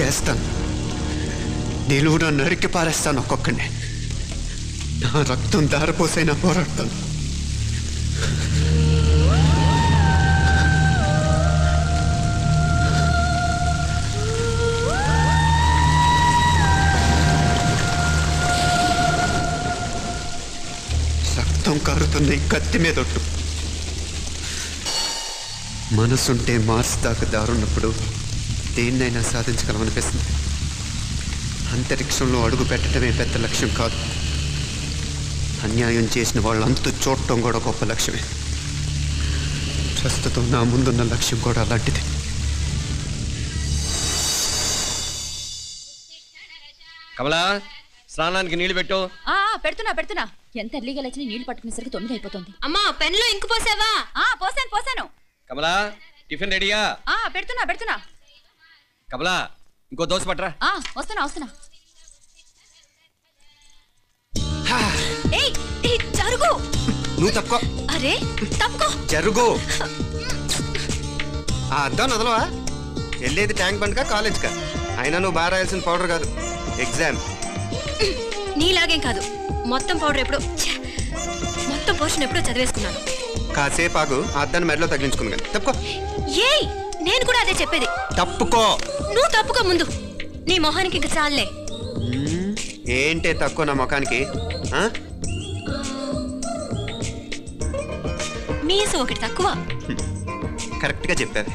చేస్తాను. నిలువున నరికి పారేస్తాను ఒక్కొక్కడిని. నా రక్తం దారిపోసైనా పోరాడతాను. రక్తం కారుతున్న ఈ కత్తి మీదొట్టు. మనసుంటే మార్స్ దాకా దారున్నప్పుడు దేన్నైనా సాధించగలమనిపిస్తుంది. అంతరిక్షంలో అడుగు పెట్టడమే పెద్ద లక్ష్యం కాదు. అన్యాయం చేసిన వాళ్ళంతా చూడటం కూడా గొప్ప లక్ష్యమే. ప్రస్తుతం నా ముందున్న లక్ష్యం కూడా అలాంటిది. కమలా, స్నానానికి నీళ్లు పెట్టు. పెడుతున్నా. ఎంత ఎర్లీగా లేచిన నీళ్లు పట్టుకునేసరికి 9 అయిపోతుంది. అమ్మా, పెన్లో ఇంకు పోసావా? పోసాను. కమలా, టిఫిన్ రెడీయా? పెడుతున్నా. కమలా, ఇంకో దోశ పట్టరా. వస్తున్నా. జరుగు. నువ్వు తప్పుకో. అరే తప్పుకో. జరుగు. అర్థం నదలవా? వెళ్ళేది ట్యాంక్ బండ్కా కాలేజ్కా? అయినా నువ్వు బాగా రాయాల్సిన పౌడర్ కాదు, ఎగ్జామ్. నీలాగేం కాదు. మొత్తం పోర్షన్ ఎప్పుడో చదివేసుకున్నాను. కాసేపు ఆగు, అద్దాన్ని మెడలో తగిలించుకుంది కానీ. తప్పుకో. ఏయ్, నేను కూడా అదే చెప్పేది. తప్పుకో. నువ్వు తప్పుకో ముందు. నీ మొహానికి ఇంక చాలే. ఏంటే తక్కువ నా ముఖానికి? మీసు ఒకటి తక్కువ. కరెక్ట్ గా చెప్పారు.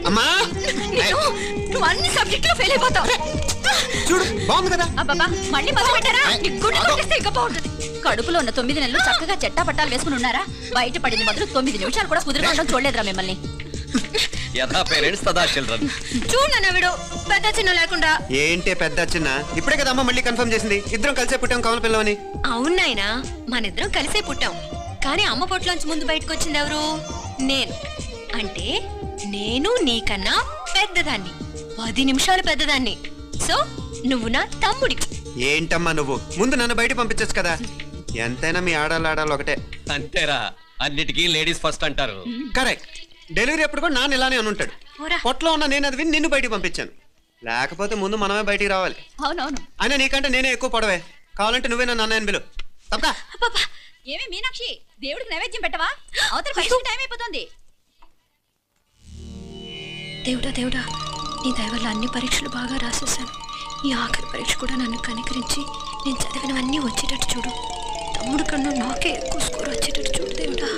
అమ్మా, నువ్వు అన్ని సబ్జెక్టులో ఫెయిల్ అయిపోతావు. చూడు, బాగుంది కదా. అబ్బా, మళ్ళీ మొదలు పెట్టారా? ఇంకా బాగుంటుంది. కడుపులో ఉన్న 9 నెలలు చక్కగా చెట్టా పట్టాలు వేసుకుని ఉన్నారా? బయట పడింది మొదలు 9 నిమిషాలు కూడా కుదిరకుండా చూడలేదురా మిమ్మల్ని. చూడు నవ్విడు, పెద్ద చిన్న లేకుండా. ఏంటే పెద్ద చిన్న? ఇప్పుడే కదా అమ్మ మళ్ళీ కన్ఫర్మ్ చేసింది, ఇద్దరం కలిసే పుట్టాం కమల పిల్లవని. అవునాయినా, మనిద్దరం కలిసే పుట్టాం. కానీ అమ్మ పొట్లోంచి ముందు బయటకు వచ్చింది ఎవరు? నేను. అంటే నేను నీకన్నా పెద్దదాన్ని, 10 నిమిషాలు పెద్దదాన్ని. సో నువ్వు నా తమ్ముడి. ఏంటమ్మా నువ్వు? ముందు నన్ను బయట పంపించచ్చు కదా. ఎంతైనా మీ ఆడాలి ఒకటే. అంతేరా, అన్నిటికీ లేడీస్ ఫస్ట్ అంటారు. కరెక్ట్. డెలివరీ అప్పుడు కూడా నాన్న ఇలానే అనుంటాడు. పొట్లో ఉన్న నేను అది విని నిన్ను బయటికి పంపించాను. లేకపోతే ముందు మనమే బయటికి రావాలి. అవునవును. అయినా నీకంటే నేనే ఎక్కువ పొడవే. కావాలంటే నువ్వే నన్ను అన్నయ్యని పిలు. తప్ప. ఏమి మీనాక్షి, దేవుడికి నైవేద్యం పెట్టవా? అవతల పరీక్ష టైం అయిపోతుంది. దేవుడా, నీ దయ వల్ల అన్ని పరీక్షలు బాగా రాసేసాను. ఈ ఆఖరి పరీక్ష కూడా నన్ను కనికరించి నేను చదివినవన్నీ వచ్చేటట్టు చూడు. తమ్ముడు కన్నా నాకే ఎక్కువ స్కోర్ వచ్చేటట్టు చూడు దేవుడా.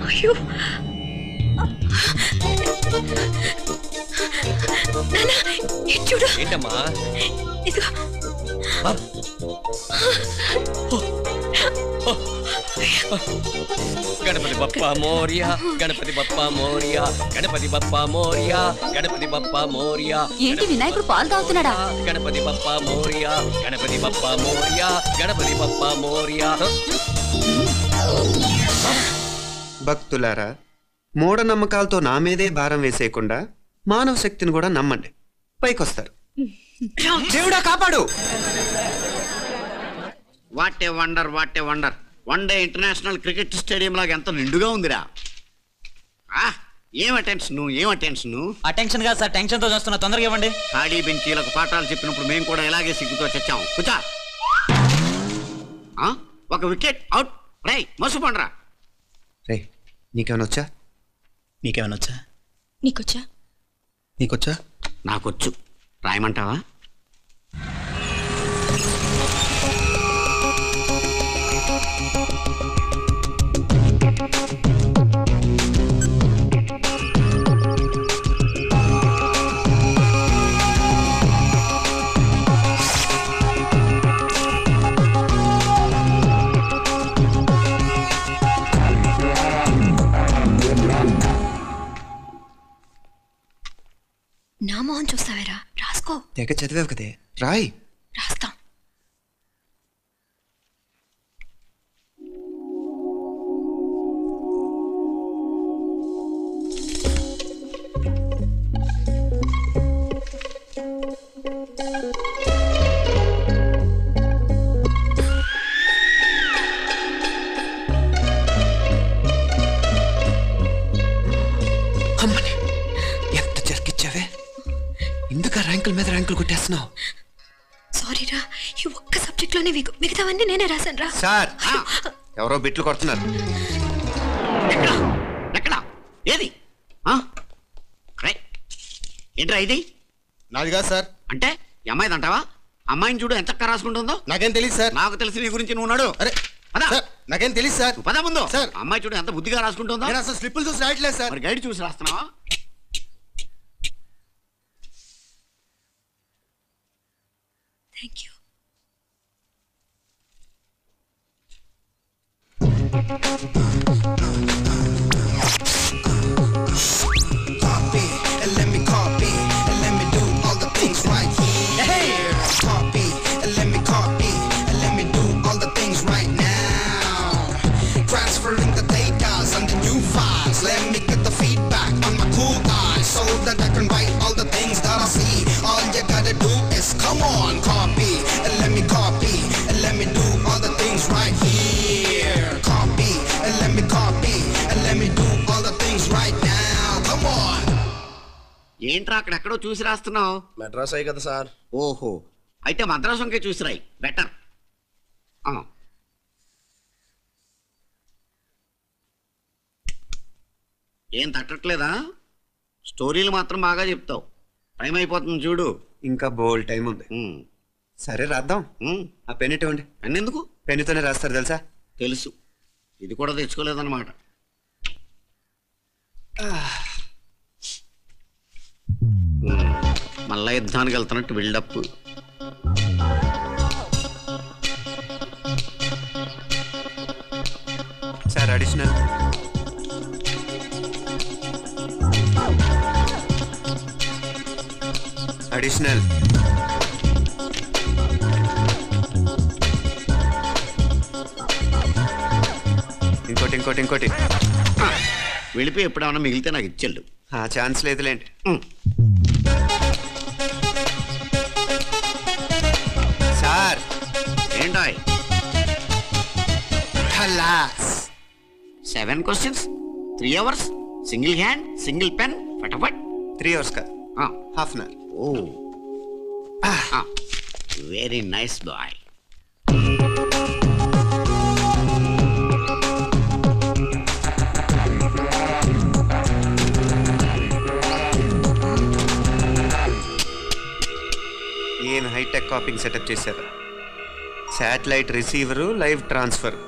అయ్యో, చూడు. ఏంటమ్మా? ఇదిగో. గణపతి బప్పా మోరియా, గణపతి బప్పా మోరియా, గణపతి బప్పా మోరియా, గణపతి బప్పా మోరియా. ఏంటి వినాయకుడు పాలు తాగుతున్నాడా? గణపతి బప్పా మోరియా, గణపతి బప్పా మోరియా, గణపతి బప్పా మోరియా. భక్తులారా, మూఢనమ్మకాలతో నా మీదే భారం వేసేయకుండా మానవ శక్తిని కూడా నమ్మండి, పైకొస్తారు. దేవుడా కాపాడు. What a wonder. One day international cricket stadium లాగా ఎంత నిండుగా ఉందిరా. ఏం అటెన్షన్? అటెన్షన్ కాదు సార్, టెన్షన్ తో చూస్తున్నా. తొందరగా ఇవ్వండి. ఖాళీ బెంచీలకు పాఠాలు చెప్పినప్పుడు మేము కూడా ఇలాగే సిగ్గుతో చచ్చాం. కూర్చో. ఒక వికెట్ అవుట్. రై మసు పండ్రా. రే, నీకేమైనా వచ్చా? నీకేమైనా వచ్చా? నీకొచ్చా? నాకొచ్చు. రాయమంటావా? నా మోహన్ చూస్తావేరా? రాసుకో. తెగ చదివావు కదే, రాయ్. రాస్తాం. ర్యాంకుల మీద ర్యాంకులు కొట్టేస్తున్నావు. సారీ రా, ఈ ఒక్క సబ్జెక్ట్ లోనే వీకు, మిగతావన్నీ నేనే రాశాను రా. సార్ ఎవరో బిట్లు కొడుతున్నారు. ఎక్కడ ఏది ఏంట్రా ఇది? నాది కాదు సార్. అంటే అమ్మాయిది అంటావా? అమ్మాయిని చూడు ఎంత చక్కగా రాసుకుంటుందో. నాకేం తెలియదు సార్. నాకు తెలిసి నీ గురించి నువ్వు ఉన్నాడు. అరే సార్, నాకేం తెలియదు సార్. పద ముందు. సార్, అమ్మాయి చూడు ఎంత బుద్ధిగా రాసుకుంటుందో. నేను అసలు స్లిప్పులు చూసి రాయట్లేదు సార్. మరి గైడ్ చూసి రాస్తున్నావా? Thank you. Let me get the feedback on my cool eyes so that I can write all the things that I see. All you gotta do is come on, copy, and let me copy, and let me do all the things right here. Copy, and let me copy, and let me do all the things right now. Come on. ఏంట్రా అక్కడెక్కడో చూసి రాస్తున్నావు? మెడ్రాస్ అయ్యి కదా sir. ఓహో, అయితే మద్రాసు వంకే చూసి రాయి, better. ఏం తట్టట్లేదా? స్టోరీలు మాత్రం బాగా చెప్తావు. టైం అయిపోతుంది చూడు. ఇంకా బోల్డ్ టైం ఉంది. సరే రాద్దాం. ఆ పెన్ ఇవ్వండి. పెన్ ఎందుకు? పెన్నుతోనే రాస్తారు తెలుసా? తెలుసు. ఇది కూడా తెచ్చుకోలేదన్నమాట. మళ్ళా యుద్ధానికి వెళ్తున్నట్టు బిల్డప్. Sir additional. అడిషనల్. ఇంకోటి ఇంకోటి ఇంకోటి. వెళ్ళిపోయి ఎప్పుడేమన్నా మిగిలితే నాకు ఇచ్చెళ్ళు. ఛాన్స్ లేదులేండి. సార్ ఏంటాయ్? 7 questions, 3 hours, single hand, single pen, ఫటాఫట్. 3 hours కాదు, half an hour. Oh, very nice boy. ఏం హైటెక్ కాపింగ్ సెటప్ చేశారు. Satellite receiver, live transfer.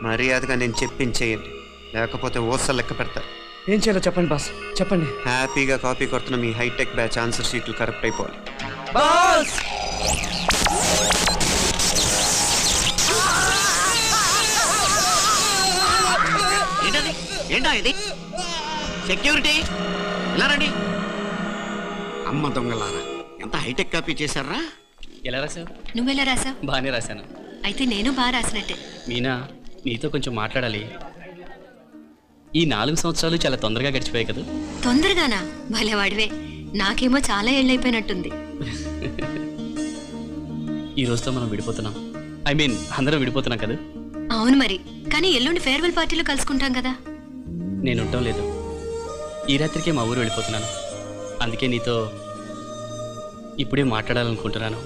మర్యాదగా నేను చెప్పించేయండి, లేకపోతే ఓసలు లెక్క పెడతారు. ఏం చేయాలో చెప్పండి బాస్, చెప్పండి. హ్యాపీగా కాపీ కొడుతున్న మీ హైటెక్ బ్యాచ్ ఆన్సర్ షీట్లు కరెక్ట్ అయిపోవాలి. బాస్ ఏంటది? ఏంటా ఇది? సెక్యూరిటీ ఇలా రండి. అమ్మ దొంగలారా, ఎంత హైటెక్ కాపీ చేశారా? ఎలా రాసావు? నువ్వెలా రాసావు? బాగానే రాశాను. అయితే నేను బాగా రాసినట్టే. మీనా, నీతో కొంచెం మాట్లాడాలి. ఈ 4 సంవత్సరాలు చాలా తొందరగా గడిచిపోయాయి కదా? తొందరగానా? భలే వాడివే. నాకేమో చాలా ఏళ్ళైపోయినట్టుంది. ఈ రోజుతో మనం విడిపోతున్నాం. ఐ మీన్ అందరం విడిపోతున్నాం కదా? అవును మరి, కానీ ఎల్లుండి ఫేర్వెల్ పార్టీలో కలుసుకుంటాం కదా. నేను ఉండటం లేదు. ఈ రాత్రికే మా ఊరు వెళ్ళిపోతున్నాను. అందుకే నీతో ఇప్పుడే మాట్లాడాలనుకుంటున్నాను.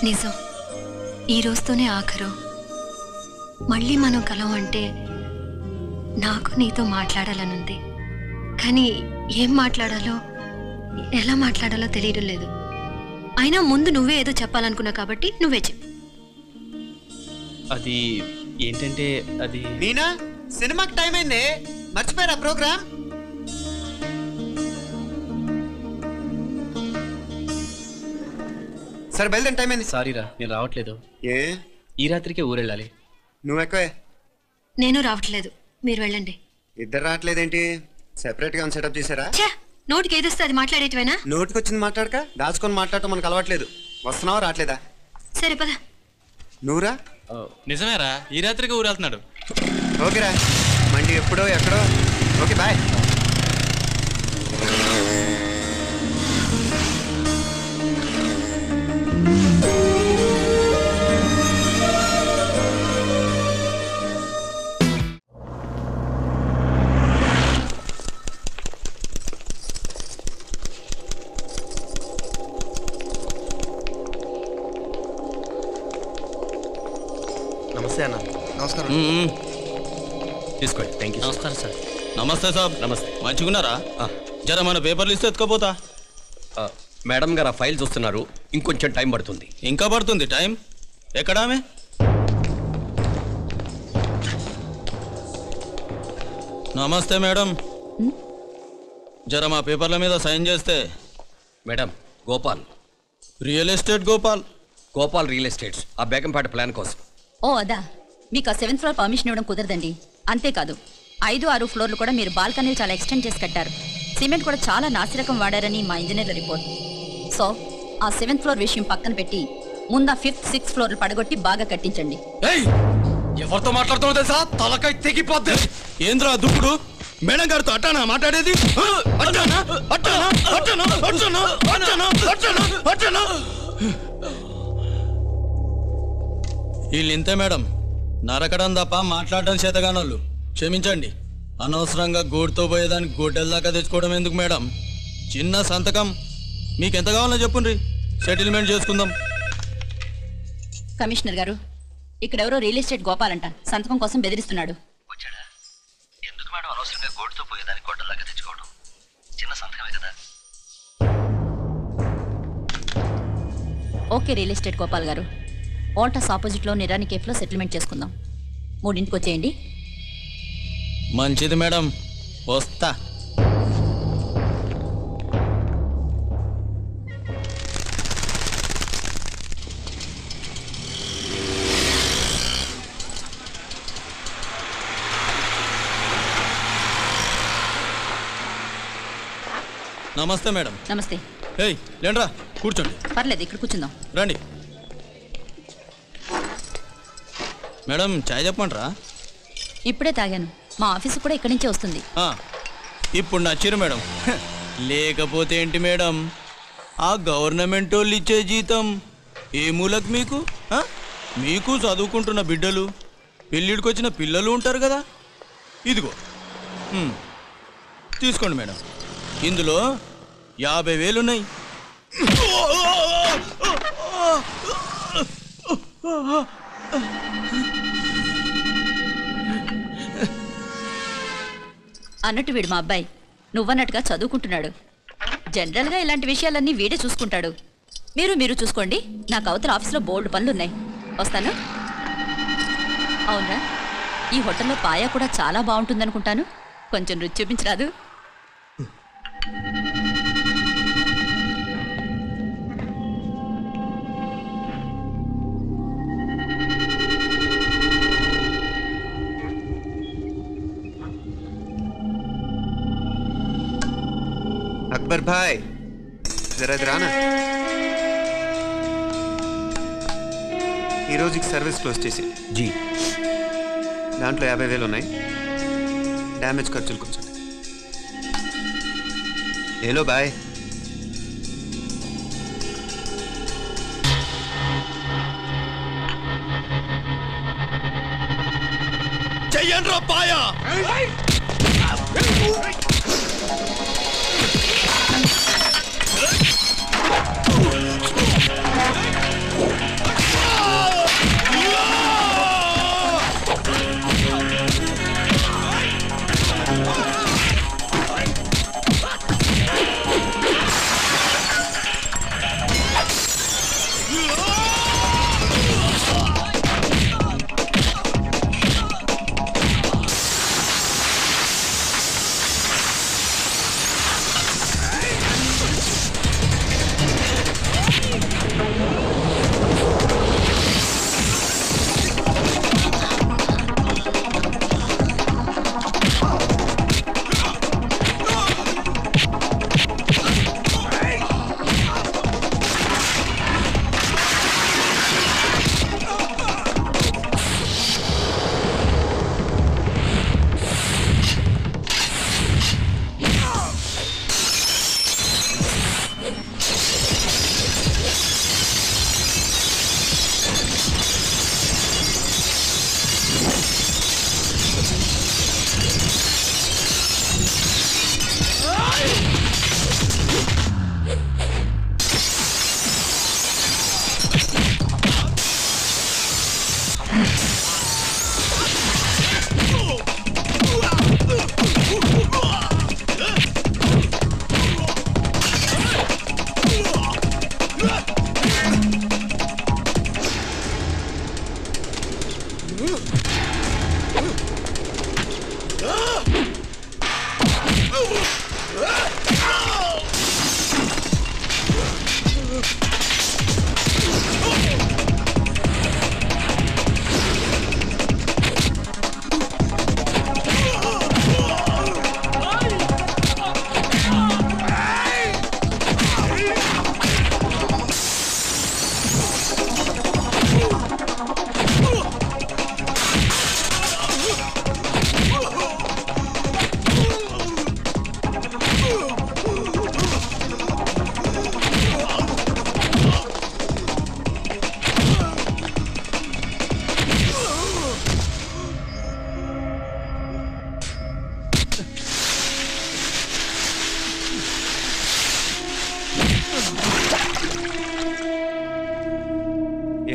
నిజం, ఈ రోజుతోనే ఆఖరు. మళ్ళీ మనం కలం అంటే నాకు నీతో మాట్లాడాలనుంది. కానీ ఏం మాట్లాడాలో, ఎలా మాట్లాడాలో తెలియడం లేదు. అయినా ముందు నువ్వే ఏదో చెప్పాలనుకున్నావు కాబట్టి నువ్వే చెప్పు. అది ఏంటంటే అది మీనా, సినిమాకి టైం అయింది, మర్చిపోయారా ప్రోగ్రామ్? సరే బయలుదేరి, టైం అయింది. సారీరా, నేను రావట్లేదు. ఏ? ఈ రాత్రికే ఊరు వెళ్ళాలి. నువ్వు ఎక్కువే. నేను రావట్లేదు, మీరు వెళ్ళండి. ఇద్దరు రావట్లేదేంటి? సెపరేట్ గా సెటప్ చేశారా? నోటికి ఏదొస్తే అది మాట్లాడేటివేనా? నోటికి వచ్చింది మాట్లాడక, దాచుకొని మాట్లాడటం మనకు అలవాట్లేదు. వస్తున్నావా రావట్లేదా? సరే పద. నువ్వురా. నిజమేరా, ఈ రాత్రికి ఊరు వెళ్తున్నాడు. ఓకేరా, మండి ఎప్పుడో ఎక్కడో. Okay bye. నమస్కారం. తీసుకోండి. Thank you. నమస్కారం సార్. నమస్తే సాబ్. నమస్తే. మంచిగున్నారా? జర మన పేపర్లు ఇస్తే ఎత్తుకపోతా. మేడం గారు ఆ ఫైల్ చూస్తున్నారు, ఇంకొంచెం టైం పడుతుంది. ఇంకా పడుతుంది టైం? ఎక్కడామే? నమస్తే మేడం. జర మా పేపర్ల మీద సైన్ చేస్తే. Madam, Gopal, real estate Gopal. Gopal real estates, ఆ బేగంపేట ప్లాన్ కోసం. ఓ అదా, మీకు ఆ 7th ఫ్లోర్ పర్మిషన్ ఇవ్వడం కుదరదండి. అంతేకాదు 5, 6 ఫ్లోర్లు కూడా మీరు బాల్కనీలు చాలా ఎక్స్టెండ్ చేసి కట్టారు. సిమెంట్ కూడా చాలా నాసిరకం వాడారని మా ఇంజనీర్ల రిపోర్ట్. సో ఆ 7th ఫ్లోర్ విషయం పక్కన పెట్టి ముందు ఆ 5th, 6th ఫ్లోర్లు పడగొట్టి బాగా కట్టించండి. ఎవరితో మాట్లాడుతున్నావు తెలుసా? తలకాయ తెగిపోద్ది. ఏంద్రా దుప్పుడు? మేడం గారితో అట్టానా మాట్లాడేది? అట్టానా అట్టానా అట్టానా అట్టానా అట్టానా అట్టానా అట్టానా? వీళ్ళు ఇంతే మేడం, నరకడం తప్ప మాట్లాడడం చేతగానోళ్ళు. క్షమించండి, అనవసరంగా గోడుతో పోయేదానికి గోడెల దాకా తెచ్చుకోవడం ఎందుకు మేడం? చిన్న సంతకం మీకు ఎంత కావాలో చెప్పుండ్రి, సెటిల్మెంట్ చేసుకుందాం. కమిషనర్ గారు, ఇక్కడెవరో రియల్ ఎస్టేట్ గోపాలంట సంతకం కోసం బెదిరిస్తున్నాడు. ఎందుకు మేడం అనవసరంగా గోడుతో పోయేదానికి గొడ్డలాగా తెచ్చుకోవడం? చిన్న సంతకమే కదా. ఓకే రియల్ ఎస్టేట్ గోపాల్ గారు, వాల్టస్ ఆపోజిట్లో నిరాని కేఫ్లో సెటిల్మెంట్ చేసుకుందాం. 3ంటికి వచ్చేయండి. మంచిది మేడం, వస్తా. నమస్తే మేడం. నమస్తే. ఏయ్ లేండ్రా, కూర్చోండి. పర్లేదు, ఇక్కడ కూర్చుందాం. రండి మేడం, చాయ్ చెప్పమంటారా? ఇప్పుడే తాగాను. మా ఆఫీసు కూడా ఇక్కడి నుంచే వస్తుంది. ఇప్పుడు నచ్చిరు మేడం. లేకపోతే ఏంటి మేడం, ఆ గవర్నమెంట్ వాళ్ళు ఇచ్చే జీతం ఏ మూలకు మీకు? మీకు చదువుకుంటున్న బిడ్డలు, పెళ్ళిడికి వచ్చిన పిల్లలు ఉంటారు కదా. ఇదిగో తీసుకోండి మేడం, ఇందులో 50,000 ఉన్నాయి. అన్నట్టు వీడు మా అబ్బాయి నువ్వన్నట్టుగా చదువుకుంటున్నాడు. జనరల్గా ఇలాంటి విషయాలన్నీ వీడే చూసుకుంటాడు. మీరు చూసుకోండి. నాకు అవతల ఆఫీస్లో బోల్డ్ పనులున్నాయి. వస్తాను. అవునా, ఈ హోటల్లో పాయా కూడా చాలా బాగుంటుందనుకుంటాను. కొంచెం రుచి చూపించరాదు? అక్బర్ భాయ్, జరా రానా. ఈ రోజుకి సర్వీస్ క్లోజ్ చేసి జీ, దాంట్లో 50,000 ఉన్నాయి. డ్యామేజ్ ఖర్చులు కొంచెం. ఏలో బాయ్. చెయ్యండ్రా పాయా.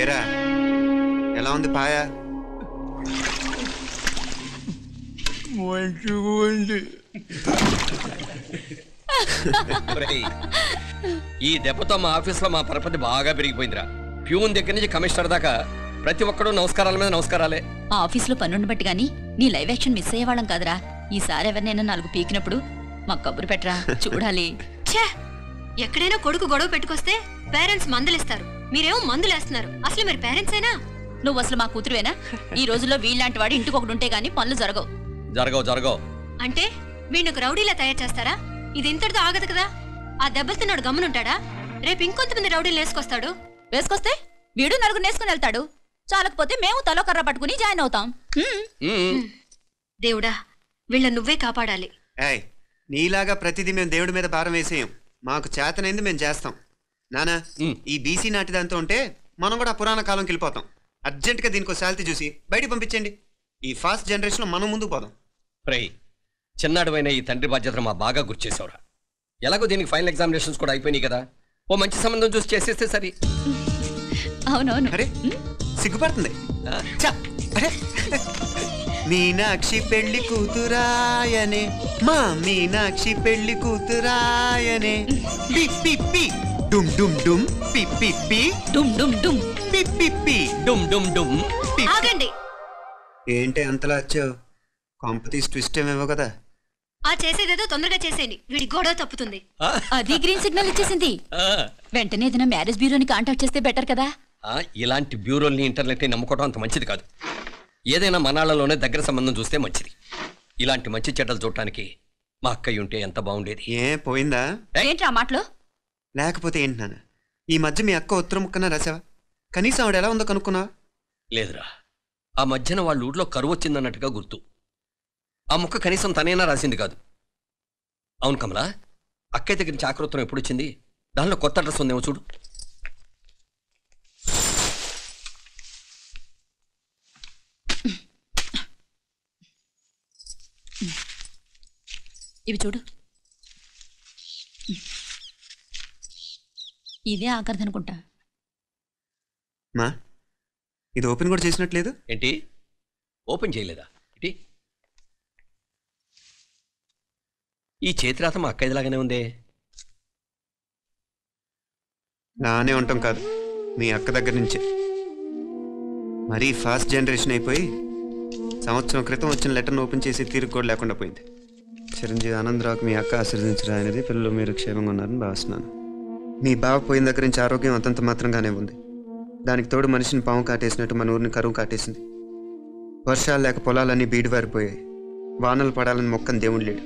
ఏరా ఎలా ఉంది పాయ? మంచిగా ఉంది. ఒరేయ్, ఈ దెబ్బతో మా ఆఫీస్లో మా పరపతి బాగా పెరిగిపోయిందిరా. ప్యూన్ దగ్గర నుంచి కమిషనర్ దాకా ప్రతి ఒక్కడు నమస్కారాల మీద నమస్కారాలే. ఆ ఆఫీస్లో పనుండి బట్టి గానీ నీ లైవ్ యాక్షన్ మిస్ అయ్యేవాళ్ళం కాదురా. ఈసారి ఎవరినైనా 4 పీకినప్పుడు మాకు కబురు పెట్టరా, చూడాలి. ఛే, ఎక్కడైనా కొడుకు గొడవ పెట్టుకొస్తే పేరెంట్స్ మందులేస్తారు, మీరేమో మందులేస్తున్నారు. అసలు మీరు పేరెంట్స్ అయినా? నువ్వు అసలు మా కూతురువేనా? ఈ రోజుల్లో వీళ్ళలాంటి వాడు ఇంటికి ఒకటి ఉంటే గానీ పనులు జరగవు. జరగవు అంటే వీణ్ణకు రౌడీలా తయారు చేస్తారా? ఇది ఇంతటితో ఆగదు కదా. ఆ దెబ్బలు తిన్నాడు గమ్మునుంటాడా? రేపు ఇంకొంతమంది రౌడీలు వేసుకొస్తాడు. వేసుకొస్తే వీడు 4 నేసుకుని వెళ్తాడు. చాలకపోతే మేము తలో కర్ర పట్టుకుని జాయిన్ అవుతాం. దేవుడా, వీళ్ళ నువ్వే కాపాడాలి. ఏయ్, నీలాగా ప్రతిదీ మేము దేవుడి మీద భారం వేసేయం. మాకు చేతనైంది మేము చేస్తాం. నానా, ఈ బీసీ నాటి దాంతో ఉంటే మనం కూడా పురాణ కాలంకి వెళ్ళిపోతాం. అర్జెంటుగా దీనికి శాలిటీ చూసి బయటికి పంపించండి. ఈ ఫాస్ట్ జనరేషన్లో మనం ముందుకు పోదాం. రేయ్, చిన్నాడువైన ఈ తండ్రి బాధ్యతను మా బాగా గుర్చేసావురా. ఎలాగో దీనికి ఫైనల్ ఎగ్జామినేషన్స్ కూడా అయిపోయినాయి కదా, ఓ మంచి సంబంధం చూసి చేసేస్తే సరి. అవునవును. అరే సిగ్గుపడుతుంది. అరే మీనాక్షి పెళ్లి కూతురాయనే, మా మీనాక్షి పెళ్లి కూతురాయనే. పి పి పి డుమ్ డుమ్ డుమ్, పి పి పి డుమ్ డుమ్ డుమ్, పి పి పి డుమ్ డుమ్ డుమ్. ఆగండి. ఏంటి అంతలా వచ్చావు? కాంపిటీస్ ట్విస్ట్ ఏమేవో కదా. ఆ చేసేదేదో తొందరగా చేసేయండి, వీడి గొడవ తప్పుతుంది. అది గ్రీన్ సిగ్నల్ ఇచ్చేసింది. వెంటనే ఏదైనా మ్యారేజ్ బ్యూరోని కాంటాక్ట్ చేస్తే బెటర్ కదా. ఇలాంటి బ్యూరోల్ని ఇంటర్నెట్ని నమ్ముకోవడం అంత మంచిది కాదు. ఏదైనా మనాళ్ళలోనే దగ్గర సంబంధం చూస్తే మంచిది. ఇలాంటి మంచి చెడ్డలు చూడటానికి మా అక్కయ్య ఉంటే ఎంత బాగుండేది. ఏ పోయిందా? ఏంటి ఆ మాటలు? లేకపోతే ఏంటి నాన్న, ఈ మధ్య మీ అక్క ఉత్తరం ముక్కన రాసావా? కనీసం ఆవిడ ఎలా ఉందో కనుక్కున్నావా? లేదురా, ఆ మధ్యన వాళ్ళ ఊళ్ళో కరువు వచ్చిందన్నట్టుగా గుర్తు. ఆ ముక్క కనీసం తనైనా రాసింది కాదు. అవును కమలా, అక్కయ్య దగ్గర నుంచి ఆకృతం ఎప్పుడు వచ్చింది? దానిలో కొత్త అడ్రస్ ఉందేమో చూడు. ఇవి చూడు. ఇదే ఆఖరిది అనుకుంటా. మా ఇది ఓపెన్ కూడా చేసినట్లేదు. ఏంటి ఓపెన్ చేయలేదా? ఏంటి ఈ చేతిరాత మా అక్కయ్యలాగానే ఉందే. నానే ఉంటాం కాదు, మీ అక్క దగ్గర నుంచే. మరీ ఫాస్ట్ జనరేషన్ అయిపోయి సంవత్సరం క్రితం వచ్చిన లెటర్ను ఓపెన్ చేసి తీరుకు కూడా లేకుండా పోయింది. చిరంజీవి ఆనందరావుకి మీ అక్క ఆశీర్వదించరా అనేది, పిల్లలు మీరు క్షేమంగా ఉన్నారని భావిస్తున్నాను. మీ బావ పోయిన దగ్గర నుంచి ఆరోగ్యం అంతంత మాత్రంగానే ఉంది. దానికి తోడు మనిషిని పాము కాటేసినట్టు మన ఊరిని కరువు కాటేసింది. వర్షాలు లేక పొలాలన్నీ బీడివారిపోయాయి. వానలు పడాలని మొక్కని దేవుడు లేడు.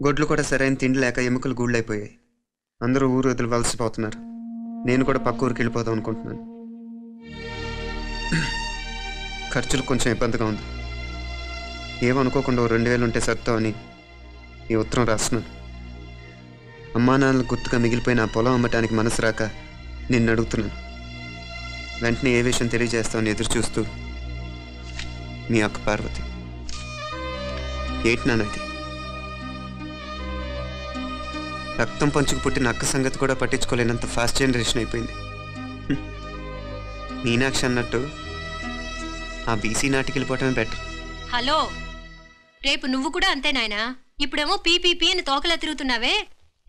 గొడ్లు కూడా సరైన తిండి లేక ఎముకలు గూళ్ళైపోయాయి. అందరూ ఊరు వదిలి వలసిపోతున్నారు. నేను కూడా పక్క ఊరికి వెళ్ళిపోదాం అనుకుంటున్నాను. ఖర్చులు కొంచెం ఇబ్బందిగా ఉంది. ఏమనుకోకుండా 2000 ఉంటే సర్తావని ఈ ఉత్తరం రాస్తున్నాను. అమ్మా నాన్నలకు గుర్తుగా మిగిలిపోయిన ఆ పొలం అమ్మటానికి మనసు రాక నిన్ను అడుగుతున్నాను. వెంటనే ఏ విషయం తెలియజేస్తామని ఎదురు చూస్తూ మీ అక్క పార్వతి. ఏంటి నాన్న ఇది? రక్తం పంచుకు పుట్టిన అక్క సంగతి కూడా పట్టించుకోలేనంత ఫాస్ట్ జనరేషన్ అయిపోయింది. మీనాక్షి అన్నట్టు ఆ బీసీ నాటికి వెళ్ళిపోవటమే బెటర్. హలో, రేపు నువ్వు కూడా అంతే నాయనా. ఇప్పుడేమో పీపీపీ అని తోకలా తిరుగుతున్నావే,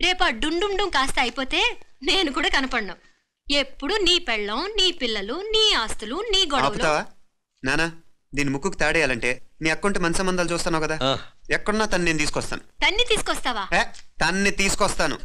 రేపు ఆ డుండుండుం కాస్త అయిపోతే నేను కూడా కనపడను. ఎప్పుడు నీ పెళ్ళం, నీ పిల్లలు, నీ ఆస్తులు, నీ గొడవలు. నానా, దీని ముక్కుకు తాడేయాలంటే మీ అక్కంటే మంచి సంబంధాలు చూస్తాను కదా. ఎక్కడున్నా తను నేను తీసుకొస్తాను. తన్ని తీసుకొస్తావా? తన్ని తీసుకొస్తాను.